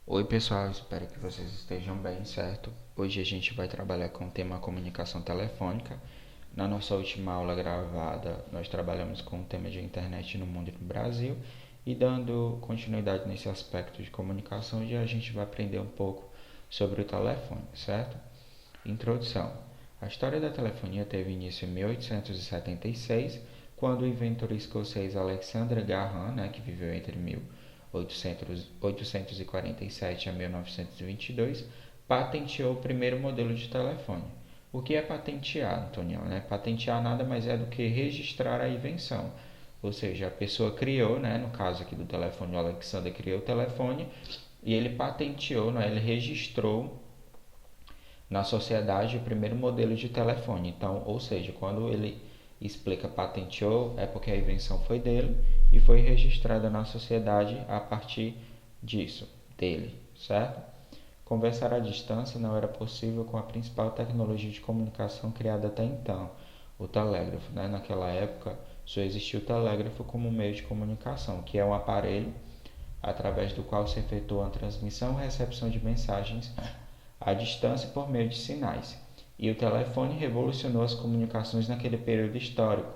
Oi pessoal, espero que vocês estejam bem, certo? Hoje a gente vai trabalhar com o tema comunicação telefônica. Na nossa última aula gravada, nós trabalhamos com o tema de internet no mundo e no Brasil. E dando continuidade nesse aspecto de comunicação, hoje a gente vai aprender um pouco sobre o telefone, certo? Introdução. A história da telefonia teve início em 1876, quando o inventor escocês Alexander Graham, que viveu entre 1847 a 1922, patenteou o primeiro modelo de telefone. O que é patentear, Antonião? Patentear nada mais é do que registrar a invenção. Ou seja, a pessoa criou, no caso aqui do telefone, o Alexander criou o telefone e ele patenteou, ele registrou na sociedade o primeiro modelo de telefone. Então, ou seja, quando ele explica patenteou, é porque a invenção foi dele e foi registrada na sociedade a partir disso, dele, certo? Conversar à distância não era possível com a principal tecnologia de comunicação criada até então, o telégrafo. Naquela época, só existia o telégrafo como meio de comunicação, que é um aparelho através do qual se efetua a transmissão e recepção de mensagens à distância por meio de sinais. E o telefone revolucionou as comunicações naquele período histórico,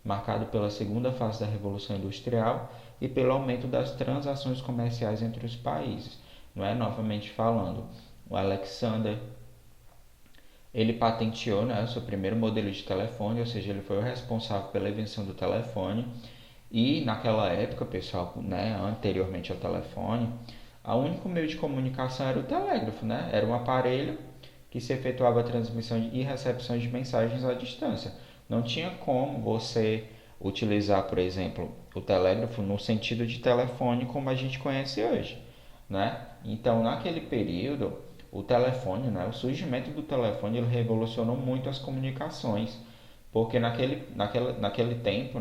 marcado pela segunda fase da Revolução Industrial e pelo aumento das transações comerciais entre os países. Novamente falando, o Alexander ele patenteou, o seu primeiro modelo de telefone, ou seja, ele foi o responsável pela invenção do telefone. E naquela época, pessoal, anteriormente ao telefone, o único meio de comunicação era o telégrafo, Era um aparelho que se efetuava a transmissão e recepção de mensagens à distância. Não tinha como você utilizar, por exemplo, o telégrafo no sentido de telefone como a gente conhece hoje, Então, naquele período, o telefone, o surgimento do telefone, ele revolucionou muito as comunicações, porque naquele tempo,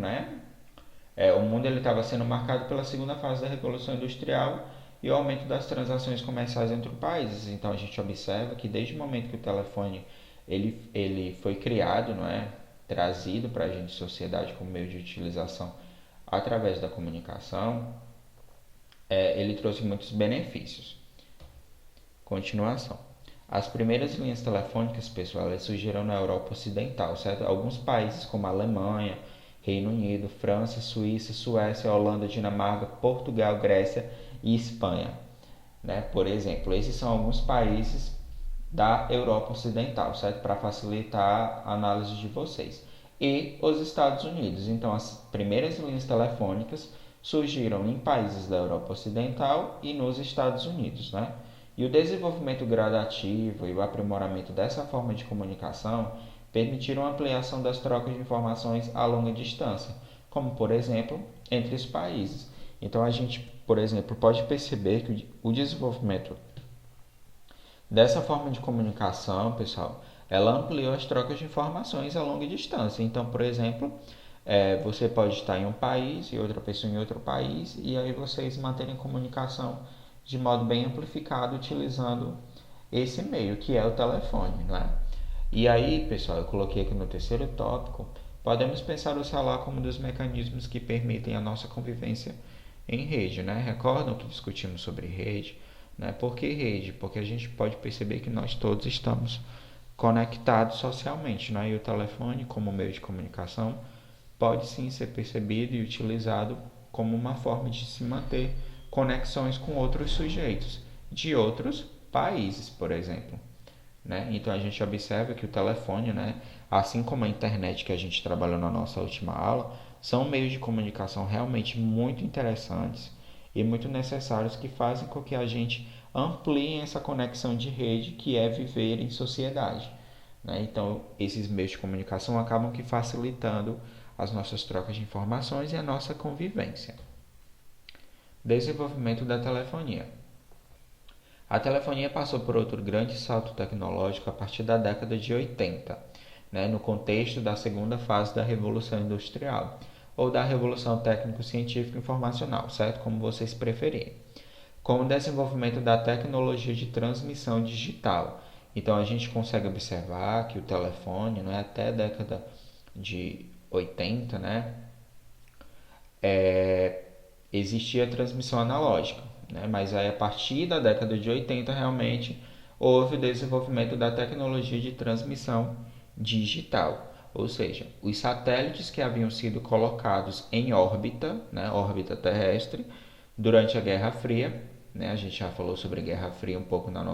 o mundo estava sendo marcado pela segunda fase da Revolução Industrial e o aumento das transações comerciais entre os países. Então a gente observa que desde o momento que o telefone ele foi criado, trazido para a gente sociedade como meio de utilização através da comunicação, ele trouxe muitos benefícios. Continuação. As primeiras linhas telefônicas, pessoal, elas surgiram na Europa Ocidental, certo? Alguns países como a Alemanha, Reino Unido, França, Suíça, Suécia, Holanda, Dinamarca, Portugal, Grécia e Espanha. Por exemplo, esses são alguns países da Europa Ocidental, certo? Para facilitar a análise de vocês. E os Estados Unidos. Então, as primeiras linhas telefônicas surgiram em países da Europa Ocidental e nos Estados Unidos, E o desenvolvimento gradativo e o aprimoramento dessa forma de comunicação permitiram a ampliação das trocas de informações a longa distância, como, por exemplo, entre os países. Então, a gente, por exemplo, pode perceber que o desenvolvimento dessa forma de comunicação, pessoal, ela ampliou as trocas de informações a longa distância. Então, por exemplo, você pode estar em um país e outra pessoa em outro país, e aí vocês manterem comunicação de modo bem amplificado utilizando esse meio, que é o telefone, E aí, pessoal, eu coloquei aqui no terceiro tópico, podemos pensar o celular como um dos mecanismos que permitem a nossa convivência em rede, Recordam que discutimos sobre rede, Por que rede? Porque a gente pode perceber que nós todos estamos conectados socialmente, E o telefone, como meio de comunicação, pode sim ser percebido e utilizado como uma forma de se manter conexões com outros sujeitos de outros países, por exemplo. Então a gente observa que o telefone, assim como a internet que a gente trabalhou na nossa última aula, são meios de comunicação realmente muito interessantes e muito necessários que fazem com que a gente amplie essa conexão de rede que é viver em sociedade. Então esses meios de comunicação acabam que facilitando as nossas trocas de informações e a nossa convivência. Desenvolvimento da telefonia. A telefonia passou por outro grande salto tecnológico a partir da década de 80, no contexto da segunda fase da Revolução Industrial, ou da Revolução Técnico-Científica Informacional, certo? Como vocês preferirem. Com o desenvolvimento da tecnologia de transmissão digital. Então a gente consegue observar que o telefone, até a década de 80, existia transmissão analógica, né? Mas aí a partir da década de 80 realmente houve o desenvolvimento da tecnologia de transmissão digital. Ou seja, os satélites que haviam sido colocados em órbita, né, órbita terrestre, durante a Guerra Fria, né, a gente já falou sobre a Guerra Fria um pouco na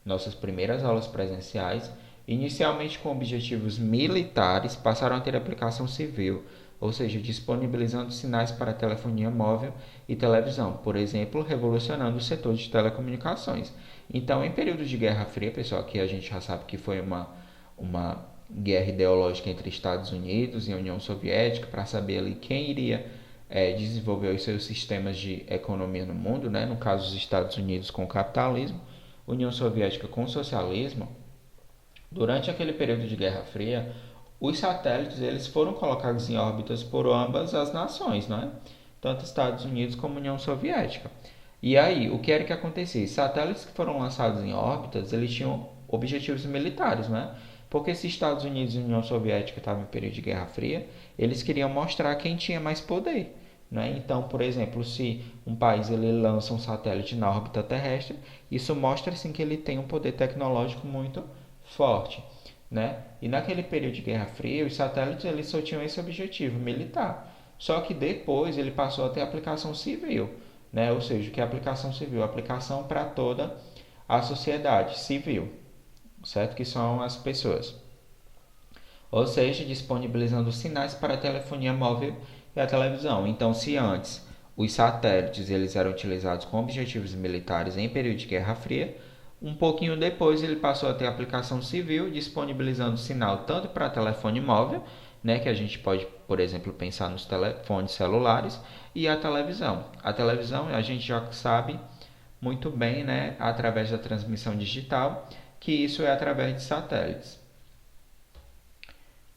nossas primeiras aulas presenciais, inicialmente com objetivos militares, passaram a ter aplicação civil, ou seja, disponibilizando sinais para telefonia móvel e televisão, por exemplo, revolucionando o setor de telecomunicações. Então, em períodos de Guerra Fria, pessoal, que a gente já sabe que foi uma guerra ideológica entre Estados Unidos e a União Soviética para saber ali quem iria desenvolver os seus sistemas de economia no mundo, né? No caso os Estados Unidos com o capitalismo, União Soviética com o socialismo. Durante aquele período de Guerra Fria, os satélites eles foram colocados em órbitas por ambas as nações, não é? Tanto Estados Unidos como União Soviética. E aí, o que era que acontecia? Os satélites que foram lançados em órbitas, eles tinham objetivos militares, não é? Porque se Estados Unidos e União Soviética estavam em período de Guerra Fria, eles queriam mostrar quem tinha mais poder. Né? Então, por exemplo, se um país ele lança um satélite na órbita terrestre, isso mostra assim, que ele tem um poder tecnológico muito forte. Né? E naquele período de Guerra Fria, os satélites eles só tinham esse objetivo militar. Só que depois ele passou a ter aplicação civil. Né? Ou seja, o que é aplicação civil? Aplicação para toda a sociedade civil, certo? Que são as pessoas. Ou seja, disponibilizando sinais para a telefonia móvel e a televisão. Então, se antes os satélites eles eram utilizados com objetivos militares em período de Guerra Fria, um pouquinho depois ele passou a ter aplicação civil, disponibilizando sinal tanto para telefone móvel, né, que a gente pode, por exemplo, pensar nos telefones celulares, e a televisão. A televisão a gente já sabe muito bem, né, através da transmissão digital, que isso é através de satélites.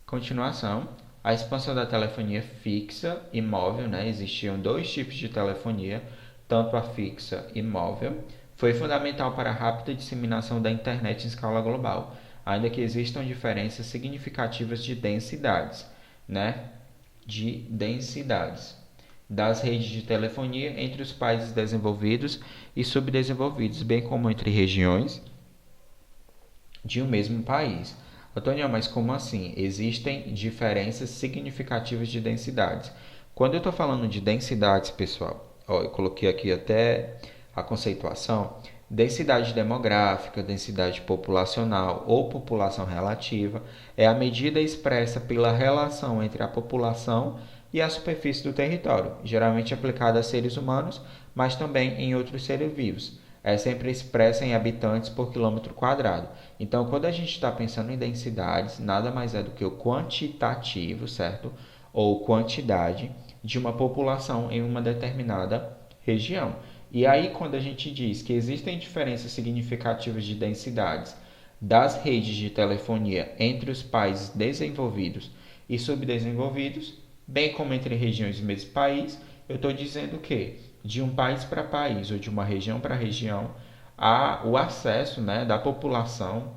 Continuação, a expansão da telefonia fixa e móvel, né? Existiam dois tipos de telefonia, tanto a fixa e móvel, foi fundamental para a rápida disseminação da internet em escala global, ainda que existam diferenças significativas de densidades, né? De densidades das redes de telefonia entre os países desenvolvidos e subdesenvolvidos, bem como entre regiões de um mesmo país. Antônio, mas como assim? Existem diferenças significativas de densidades. Quando eu estou falando de densidades, pessoal, eu coloquei aqui até a conceituação: densidade demográfica, densidade populacional ou população relativa é a medida expressa pela relação entre a população e a superfície do território, geralmente aplicada a seres humanos, mas também em outros seres vivos. É sempre expressa em habitantes por quilômetro quadrado. Então, quando a gente está pensando em densidades, nada mais é do que o quantitativo, certo? Ou quantidade de uma população em uma determinada região. E aí, quando a gente diz que existem diferenças significativas de densidades das redes de telefonia entre os países desenvolvidos e subdesenvolvidos, bem como entre regiões do mesmo país, eu estou dizendo que de um país para país ou de uma região para região, o acesso, né, da população,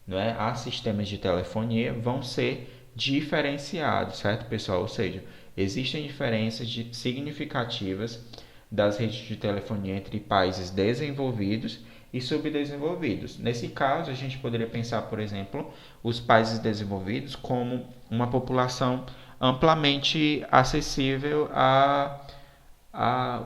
né, a sistemas de telefonia vão ser diferenciados, certo, pessoal? Ou seja, existem diferenças significativas das redes de telefonia entre países desenvolvidos e subdesenvolvidos. Nesse caso, a gente poderia pensar, por exemplo, os países desenvolvidos como uma população amplamente acessível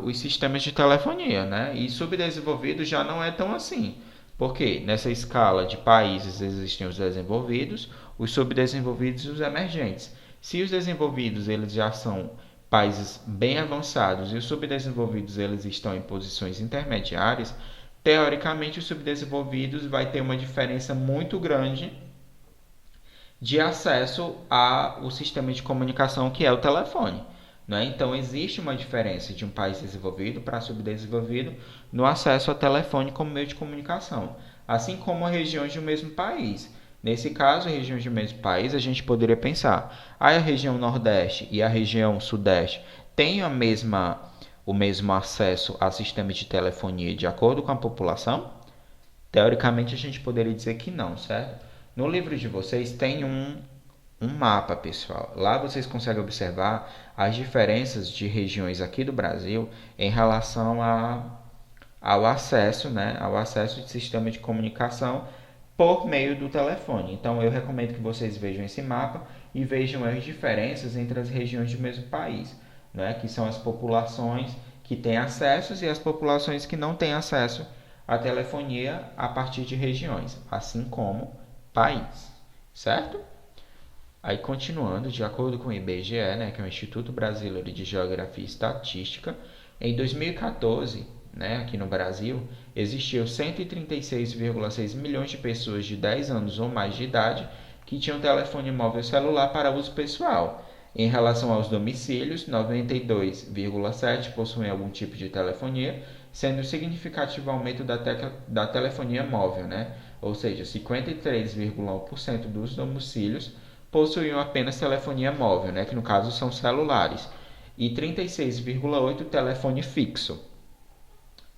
os sistemas de telefonia, né? E subdesenvolvido já não é tão assim, porque nessa escala de países existem os desenvolvidos, os subdesenvolvidos e os emergentes. Se os desenvolvidos eles já são países bem avançados e os subdesenvolvidos eles estão em posições intermediárias, teoricamente os subdesenvolvidos vai ter uma diferença muito grande de acesso ao sistema de comunicação que é o telefone. Né? Então, existe uma diferença de um país desenvolvido para subdesenvolvido no acesso ao telefone como meio de comunicação, assim como regiões do mesmo país. Nesse caso, regiões do mesmo país, a gente poderia pensar: a região Nordeste e a região Sudeste têm o mesmo acesso a sistemas de telefonia de acordo com a população? Teoricamente, a gente poderia dizer que não, certo? No livro de vocês tem um mapa, pessoal. Lá vocês conseguem observar as diferenças de regiões aqui do Brasil em relação ao acesso, né, ao acesso de sistema de comunicação por meio do telefone. Então eu recomendo que vocês vejam esse mapa e vejam as diferenças entre as regiões do mesmo país, né, que são as populações que têm acessos e as populações que não têm acesso à telefonia a partir de regiões, assim como país, certo? Aí continuando, de acordo com o IBGE, né, que é o Instituto Brasileiro de Geografia e Estatística, em 2014, né, aqui no Brasil, existiam 136,6 milhões de pessoas de 10 anos ou mais de idade que tinham telefone móvel celular para uso pessoal. Em relação aos domicílios, 92,7% possuem algum tipo de telefonia, sendo significativo o aumento da telefonia móvel, né? Ou seja, 53,1% dos domicílios possuíam apenas telefonia móvel, né? Que no caso são celulares, e 36,8% telefone fixo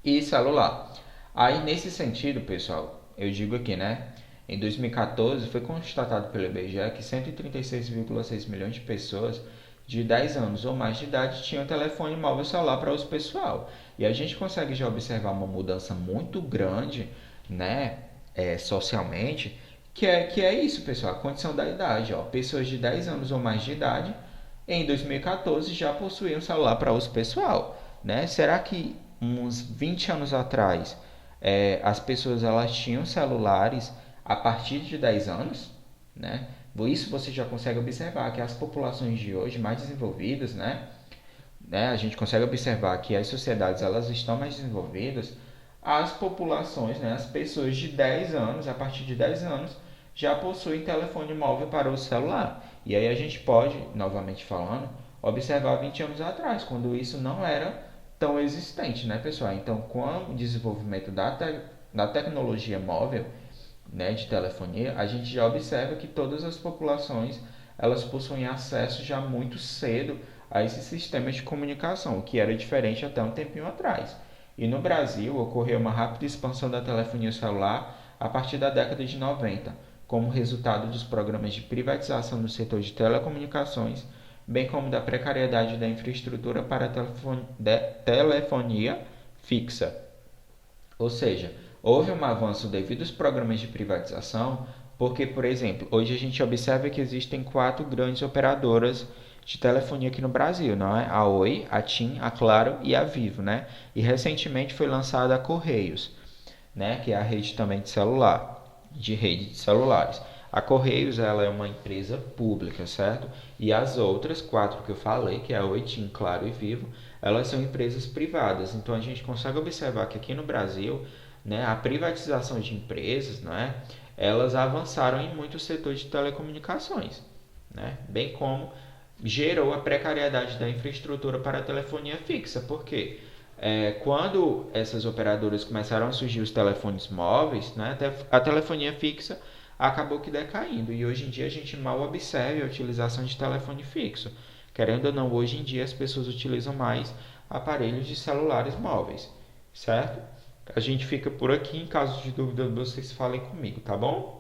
e celular. Aí, nesse sentido, pessoal, eu digo aqui, né? Em 2014, foi constatado pelo IBGE que 136,6 milhões de pessoas de 10 anos ou mais de idade tinham telefone móvel celular para uso pessoal. E a gente consegue já observar uma mudança muito grande, né, socialmente, que é isso, pessoal, a condição da idade. Ó. Pessoas de 10 anos ou mais de idade, em 2014, já possuíam celular para uso pessoal. Né? Será que uns 20 anos atrás as pessoas elas tinham celulares a partir de 10 anos? Né? Isso você já consegue observar que as populações de hoje mais desenvolvidas, né, a gente consegue observar que as sociedades elas estão mais desenvolvidas, as populações, né, as pessoas de 10 anos, a partir de 10 anos, já possuem telefone móvel para o celular. E aí a gente pode, novamente falando, observar 20 anos atrás, quando isso não era tão existente, né, pessoal? Então, com o desenvolvimento da tecnologia móvel, né, de telefonia, a gente já observa que todas as populações elas possuem acesso já muito cedo a esses sistemas de comunicação, o que era diferente até um tempinho atrás. E no Brasil ocorreu uma rápida expansão da telefonia celular a partir da década de 90, como resultado dos programas de privatização no setor de telecomunicações, bem como da precariedade da infraestrutura para a telefonia fixa. Ou seja, houve um avanço devido aos programas de privatização, porque, por exemplo, hoje a gente observa que existem 4 grandes operadoras de telefonia aqui no Brasil, não é? A Oi, a TIM, a Claro e a Vivo, né? E recentemente foi lançada a Correios, né? Que é a rede também de celular, de rede de celulares. A Correios ela é uma empresa pública, certo? E as outras 4 que eu falei, que é a Oi, TIM, Claro e Vivo, elas são empresas privadas. Então a gente consegue observar que aqui no Brasil, né, a privatização de empresas, né, elas avançaram em muito setor de telecomunicações, né, bem como gerou a precariedade da infraestrutura para a telefonia fixa, porque quando essas operadoras começaram a surgir os telefones móveis, né, a telefonia fixa acabou que decaindo, e hoje em dia a gente mal observa a utilização de telefone fixo. Querendo ou não, hoje em dia as pessoas utilizam mais aparelhos de celulares móveis, certo? A gente fica por aqui, em caso de dúvida vocês falem comigo, tá bom?